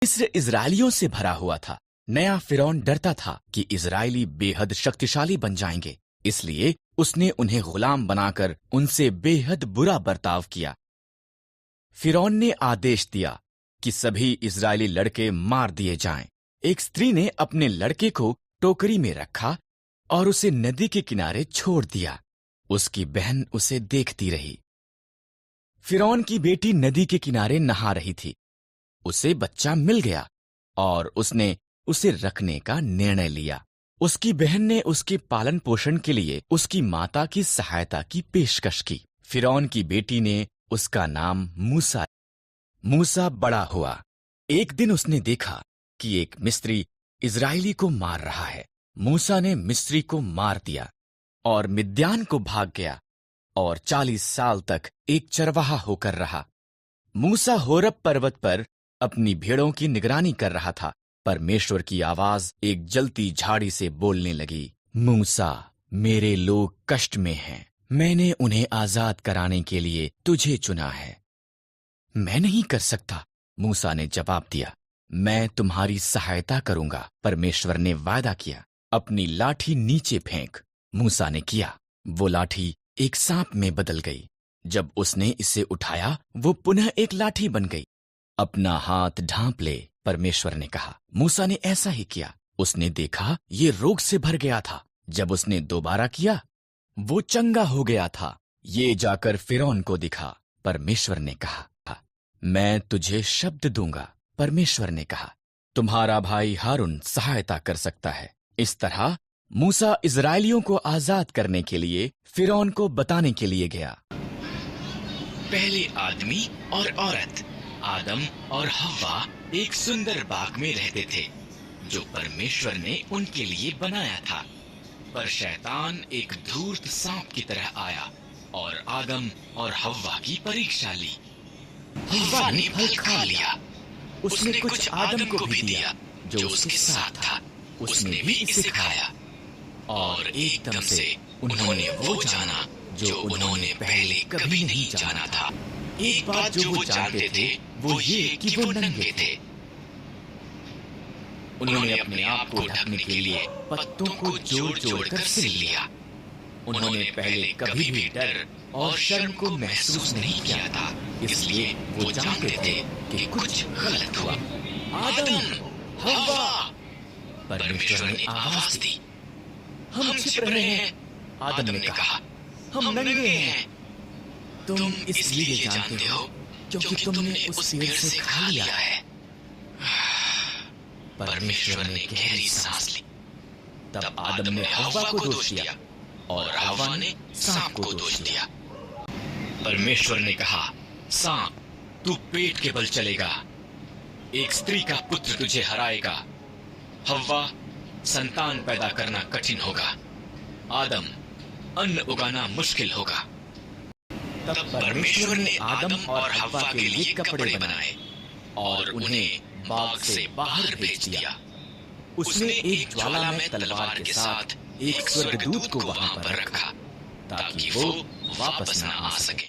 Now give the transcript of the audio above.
मिस्र इजरायलियों से भरा हुआ था। नया फिरौन डरता था कि इजरायली बेहद शक्तिशाली बन जाएंगे, इसलिए उसने उन्हें गुलाम बनाकर उनसे बेहद बुरा बर्ताव किया। फिरौन ने आदेश दिया कि सभी इजरायली लड़के मार दिए जाएं। एक स्त्री ने अपने लड़के को टोकरी में रखा और उसे नदी के किनारे छोड़ दिया। उसकी बहन उसे देखती रही। फिरौन की बेटी नदी के किनारे नहा रही थी। उसे बच्चा मिल गया और उसने उसे रखने का निर्णय लिया। उसकी बहन ने उसके पालन पोषण के लिए उसकी माता की सहायता की पेशकश की। फिरौन की बेटी ने उसका नाम मूसा। मूसा बड़ा हुआ। एक दिन उसने देखा कि एक मिस्री इजरायली को मार रहा है। मूसा ने मिस्री को मार दिया और मिद्यान को भाग गया और 40 साल तक एक चरवाहा होकर रहा। मूसा होरब पर्वत पर अपनी भेड़ों की निगरानी कर रहा था। परमेश्वर की आवाज एक जलती झाड़ी से बोलने लगी, मूसा, मेरे लोग कष्ट में हैं। मैंने उन्हें आजाद कराने के लिए तुझे चुना है। मैं नहीं कर सकता, मूसा ने जवाब दिया। मैं तुम्हारी सहायता करूंगा, परमेश्वर ने वादा किया। अपनी लाठी नीचे फेंक। मूसा ने किया। वो लाठी एक सांप में बदल गई। जब उसने इसे उठाया, वो पुनः एक लाठी बन गई। अपना हाथ ढांप ले, परमेश्वर ने कहा। मूसा ने ऐसा ही किया। उसने देखा ये रोग से भर गया था। जब उसने दोबारा किया, वो चंगा हो गया था। ये जाकर फिरौन को दिखा। परमेश्वर ने कहा, मैं तुझे शब्द दूंगा। परमेश्वर ने कहा, तुम्हारा भाई हारून सहायता कर सकता है। इस तरह मूसा इजरायलियों को आजाद करने के लिए फिरौन को बताने के लिए गया। पहले आदमी और औरत आदम और हव्वा एक सुंदर बाग में रहते थे जो परमेश्वर ने उनके लिए बनाया था। पर शैतान एक धूर्त सांप की तरह आया और आदम और हव्वा की परीक्षा ली। हव्वा ने फल खा लिया। उसने कुछ आदम को भी दिया जो उसके साथ था। उसने भी इसे खाया और एकदम से उन्होंने वो जाना जो उन्होंने पहले कभी नहीं जाना था। एक बात जो वो जानते थे वो ये कि वो नंगे थे। उन्होंने अपने आप को ढकने के लिए पत्तों को जोड़-जोड़ कर सिल लिया। उन्होंने पहले कभी भी डर और शर्म को महसूस नहीं किया था, इसलिए वो जानते थे कि कुछ गलत हुआ। आदम, हव्वा, परमेश्वर ने आवाज दी, हम छिप रहे हैं। आदम ने कहा, हम नंगे हैं। तुम इसलिए जानते हो क्योंकि तुमने उस पेड़ से खा लिया है। परमेश्वर ने गहरी सांस ली। तब आदम ने हव्वा को दोष दिया और हव्वा ने सांप को दोष दिया। परमेश्वर ने कहा, सांप, तू पेट के बल चलेगा। एक स्त्री का पुत्र तुझे हराएगा। हव्वा, संतान पैदा करना कठिन होगा। आदम, अन्न उगाना मुश्किल होगा। तब परमेश्वर ने आदम और हव्वा के लिए कपड़े बनाए और उन्हें बाग से बाहर भेज दिया। उसने एक ज्वाला में तलवार के साथ एक स्वर्गदूत को वहां पर रखा ताकि वो वापस न आ सके।